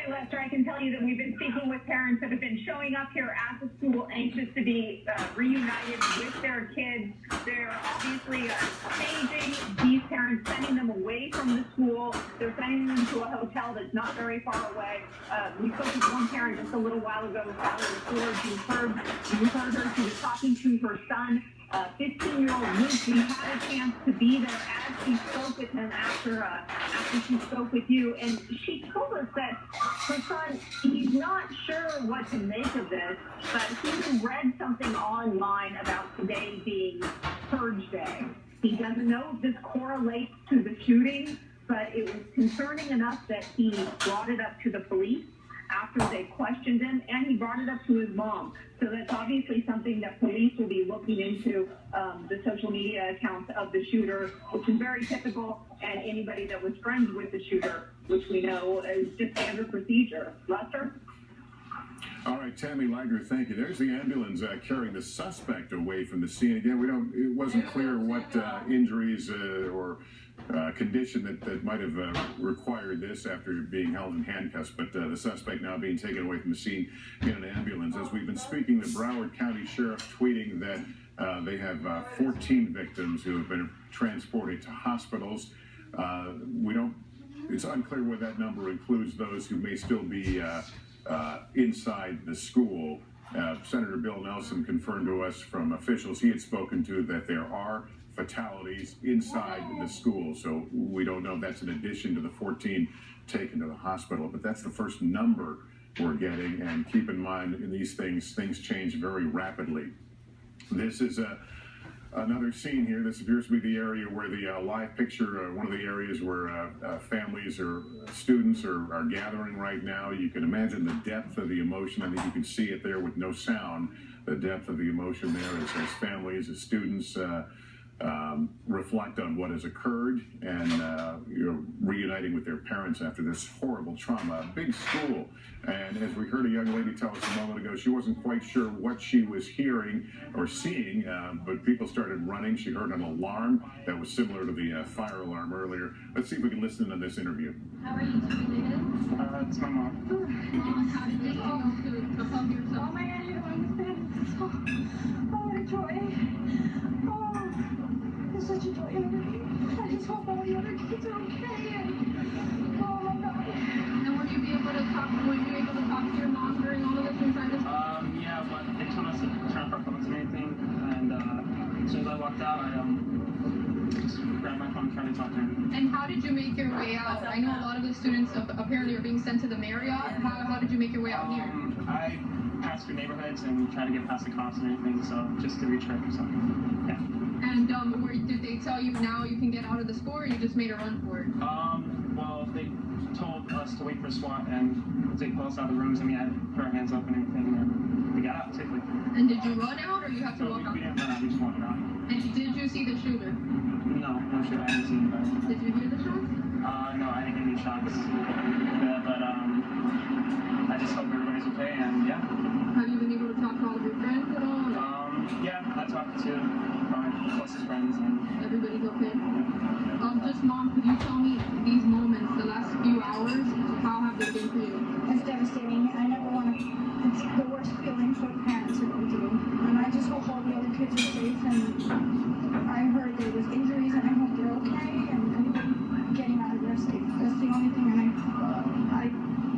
Lester, I can tell you that we've been speaking with parents that have been showing up here at the school anxious to be reunited with their kids. They're obviously staging these parents, sending them away from the school. They're sending them to a hotel that's not very far away. We spoke with one parent just a little while ago, Valerie Ford. You heard her. She was talking to her son, 15-year-old Luke. We had a chance to be there as she spoke with him after she spoke with you, and she told us that her son, he's not sure what to make of this, but he read something online about today being Purge Day. He doesn't know if this correlates to the shooting, but it was concerning enough that he brought it up to the police after they questioned him, and he brought it up to his mom. So that's obviously something that police will be looking into, the social media accounts of the shooter, which is very typical, and anybody that was friends with the shooter, which we know is just standard procedure. Lester? All right, Tammy Lager, thank you. There's the ambulance carrying the suspect away from the scene. Again, it wasn't clear what injuries or condition that might have required this after being held in handcuffs, but the suspect now being taken away from the scene in an ambulance. As we've been speaking, the Broward County Sheriff tweeting that they have 14 victims who have been transported to hospitals. It's unclear whether that number includes those who may still be inside the school. Senator Bill Nelson confirmed to us from officials he had spoken to that there are fatalities inside the school, so we don't know if that's in addition to the 14 taken to the hospital, but that's the first number we're getting. And keep in mind, in these things change very rapidly. This is another scene here. This appears to be the area where the live picture, one of the areas where families or students are gathering right now. You can imagine the depth of the emotion. I think you can see it there with no sound. The depth of the emotion there as families, as students reflect on what has occurred and reuniting with their parents after this horrible trauma. A big school, and as we heard a young lady tell us a moment ago, she wasn't quite sure what she was hearing or seeing, but people started running. She heard an alarm that was similar to the fire alarm earlier. Let's see if we can listen to this interview. How are you doing? It's my mom. How did you feel to hug yourself? Oh my God, you don't understand. Oh, what a joy. Oh, it's such a joy. I just hope all the other kids are okay. And, oh my God. And were you able to talk to your mom during all of this inside the school? Yeah, but they told us to turn off our phones and anything. And as soon as I walked out, I just grabbed my phone and tried to talk to her. And how did you make your way out? I know a lot of the students apparently are being sent to the Marriott. How did you make your way out here? I passed through neighborhoods and tried to get past the cops and everything, so just to reach her. So, yeah. And did they tell you now you can get out of the school, or you just made a run for it? Well, they told us to wait for SWAT and they pulled us out of the rooms, and we had put our hands up and everything, and we got out safely. And did you run out, or you have to walk out? We didn't run out, we just walked out. And did you see the shooter? No, sure, I didn't see anybody. Did you hear the shots? No, I didn't get any shots. But I just hope everybody's okay, and yeah. Have you been able to talk to all of your friends at all? Yeah, I talked to my closest friends, and everybody's okay. Just mom, could you tell me these moments, the last few hours, how have they been for you? It's devastating. I never want to. It's the worst feeling for parents are going through. And I just hope all the other kids are safe. And I heard there was injuries, and I hope they're okay. And anybody getting out of there safe. That's the only thing. And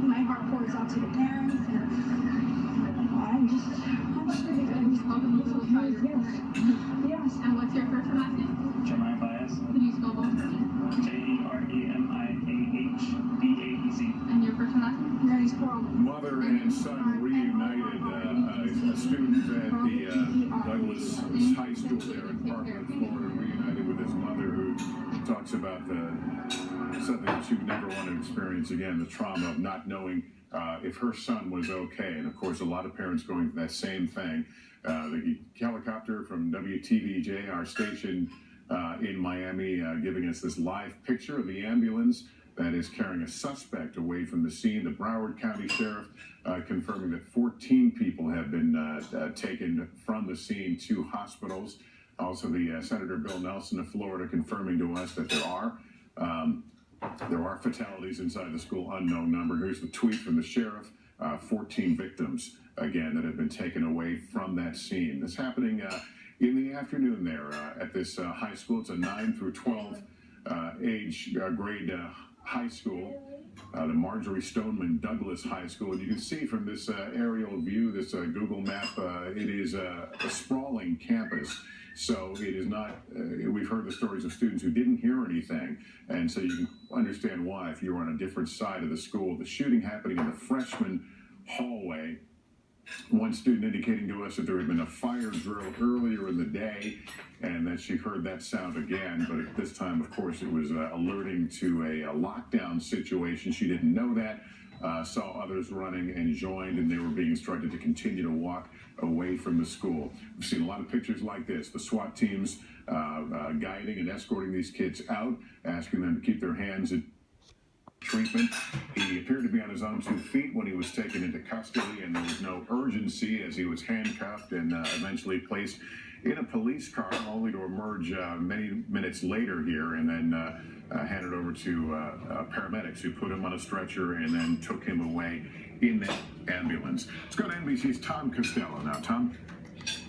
my heart pours out to the parents. And I'm just really good. Yes. And what's your first and last name? Jeremiah Baez. Can you spell both for me? Jeremihbaez. And your first and last name? Mary's Pearl. Mother and son reunited. A student at the Douglas High School there in Parkland, Florida, reunited with his mother, who talks about something that she would never want to experience again, the trauma of not knowing if her son was okay. And of course, a lot of parents going through that same thing. The helicopter from WTVJ, our station in Miami, giving us this live picture of the ambulance that is carrying a suspect away from the scene. The Broward County Sheriff confirming that 14 people have been taken from the scene to hospitals. Also, the Senator Bill Nelson of Florida confirming to us that there are There are fatalities inside the school, unknown number. Here's the tweet from the sheriff. 14 victims, again, that have been taken away from that scene. This happening in the afternoon there at this high school. It's a 9 through 12 age grade high school, the Marjory Stoneman Douglas High School. And you can see from this aerial view, this Google map, it is a sprawling campus. So it is not, we've heard the stories of students who didn't hear anything. And so you can understand why if you were on a different side of the school. The shooting happening in the freshman hallway. One student indicating to us that there had been a fire drill earlier in the day and that she heard that sound again. But at this time, of course, it was alerting to a lockdown situation. She didn't know that. Saw others running and joined, and they were being instructed to continue to walk away from the school. We've seen a lot of pictures like this. The SWAT teams guiding and escorting these kids out, asking them to keep their hands in treatment. He appeared to be on his own 2 feet when he was taken into custody, and there was no urgency as he was handcuffed and eventually placed in a police car, only to emerge many minutes later here and then handed over to paramedics who put him on a stretcher and then took him away in that ambulance. Let's go to NBC's Tom Costello now. Tom?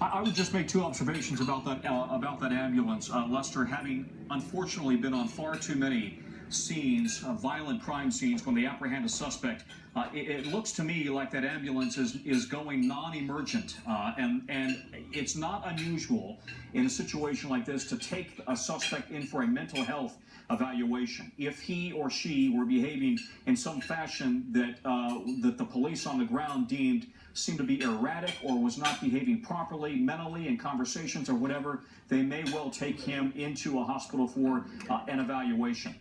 I would just make 2 observations about that ambulance. Lester, having unfortunately been on far too many scenes, violent crime scenes, when they apprehend a suspect, it looks to me like that ambulance is going non-emergent, and it's not unusual in a situation like this to take a suspect in for a mental health evaluation. If he or she were behaving in some fashion that the police on the ground deemed seemed to be erratic or was not behaving properly mentally in conversations or whatever, they may well take him into a hospital for an evaluation.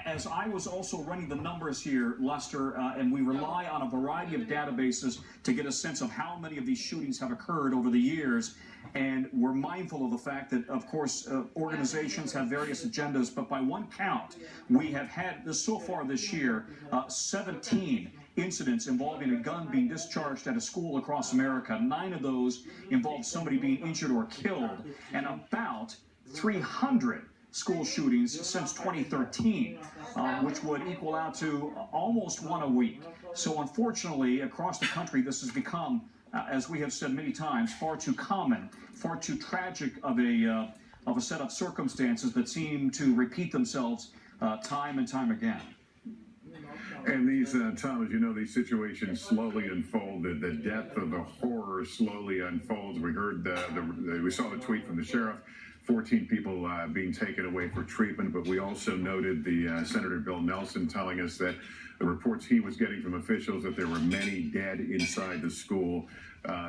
As I was also running the numbers here, Lester, and we rely on a variety of databases to get a sense of how many of these shootings have occurred over the years, and we're mindful of the fact that, of course, organizations have various agendas, but by one count, we have had, so far this year, 17 incidents involving a gun being discharged at a school across America. 9 of those involved somebody being injured or killed, and about 300 school shootings since 2013, which would equal out to almost 1 a week. So unfortunately, across the country, this has become, as we have said many times, far too common, far too tragic of a set of circumstances that seem to repeat themselves time and time again. And these, Tom, as you know, these situations slowly unfold. The depth of the horror slowly unfolds. We heard, we saw the tweet from the sheriff. 14 people being taken away for treatment, but we also noted the Senator Bill Nelson telling us that the reports he was getting from officials that there were many dead inside the school.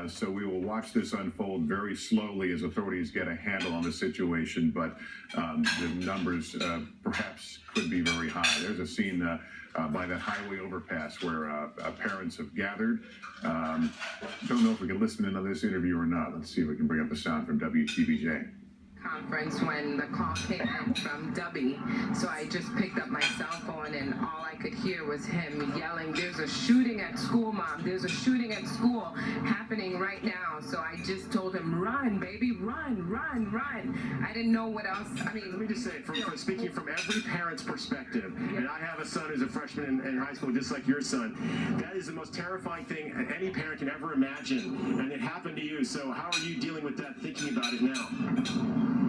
So we will watch this unfold very slowly as authorities get a handle on the situation, but the numbers perhaps could be very high. There's a scene by that highway overpass where parents have gathered. Don't know if we can listen in on this interview or not. Let's see if we can bring up the sound from WTBJ. Conference when the call came in from Dubby, so I just picked up my cell phone and all I could hear was him yelling, "There's a shooting at school, Mom, there's a shooting at school happening right now." So I just told him, "Run, baby, run, run, run." I didn't know what else. I mean, let me just say, from speaking from every parent's perspective, and I have a son who's a freshman in high school just like your son, that is the most terrifying thing any parent can ever imagine, and it happened to you. So how are you dealing with that, thinking about it now?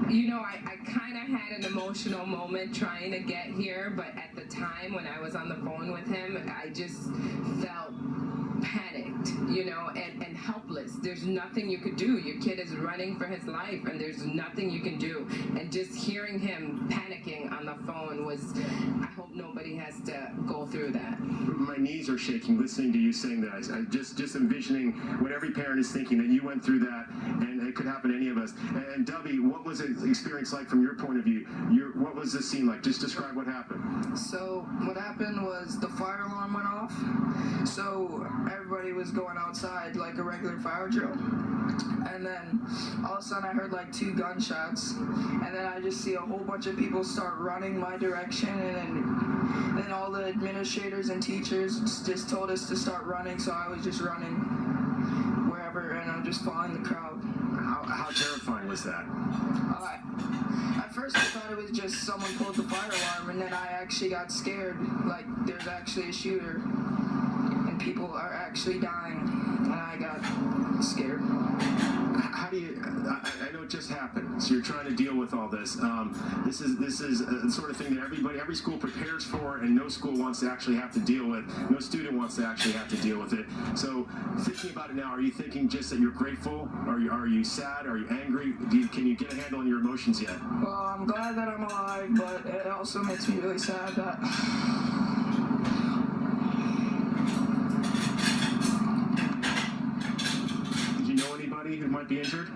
You know, I kind of had an emotional moment trying to get here, but at the time when I was on the phone with him, I just felt panicked, you know, and helpless. There's nothing you could do. Your kid is running for his life, and there's nothing you can do. And just hearing him panicking on the phone was, I hope nobody has to go through that. My knees are shaking listening to you saying that. I just envisioning what every parent is thinking, that you went through that, and it could happen to any of us. And Dubby, what was the experience like from your point of view? What was the scene like? Just describe what happened. So what happened was the fire alarm went off. So everybody was going outside like a regular fire drill. And then all of a sudden I heard like 2 gunshots. And then I just see a whole bunch of people start running my direction. And then all the administrators and teachers just told us to start running. So I was just running wherever, and I'm just following the crowd. How How terrifying was that? At first I thought it was just someone pulled the fire alarm, and then I actually got scared. Like, there's actually a shooter, and people are actually dying, and I got scared. How do you? I know it just happened, so you're trying to deal with all this. This is a sort of thing that every school prepares for, and no school wants to actually have to deal with. No student wants to actually have to deal with it. So, thinking about it now, are you thinking just that you're grateful? Are you sad? Are you angry? Can you get a handle on your emotions yet? Well, I'm glad that I'm alive, but it also makes me really sad that. Who might be injured?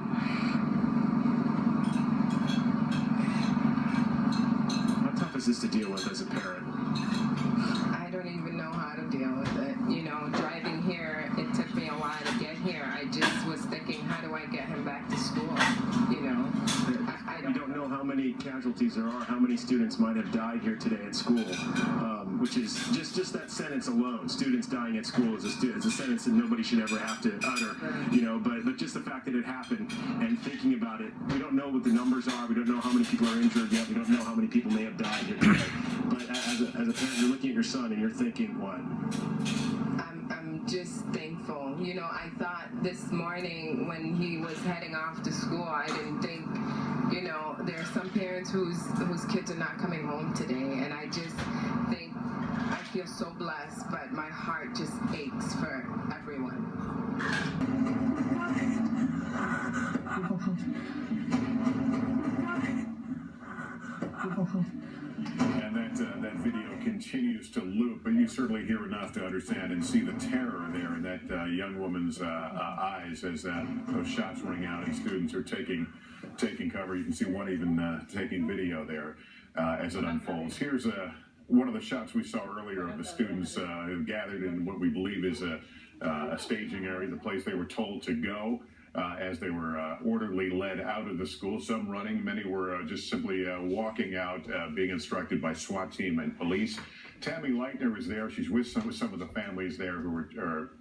How tough is this to deal with as a parent? I don't even know how to deal with it. You know, driving here, it took me a while to get here. I just was thinking, how do I get him back to school? You know, We don't know how many casualties there are, how many students might have died here today at school, which is just that sentence alone. Students dying at school is a sentence that nobody should ever have to utter, you know, but just the fact that it happened and thinking about it, we don't know what the numbers are, we don't know how many people are injured yet, we don't know how many people may have died here today. But as a parent, you're looking at your son and you're thinking, what? I'm just thankful. You know, I thought this morning when he was heading off to school, I didn't think, you know, there are some parents whose kids are not coming home today, and I just think I feel so blessed, but my heart just aches for everyone. And that video continues to loop, but you certainly hear enough to understand and see the terror there in that young woman's eyes as those shots ring out and students are taking cover. You can see one even taking video there as it unfolds. Here's one of the shots we saw earlier of the students who gathered in what we believe is a staging area, the place they were told to go as they were orderly led out of the school. Some running, many were just simply walking out, being instructed by SWAT team and police. Tammy Leitner is there. She's with some of the families there who are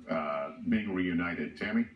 being reunited. Tammy?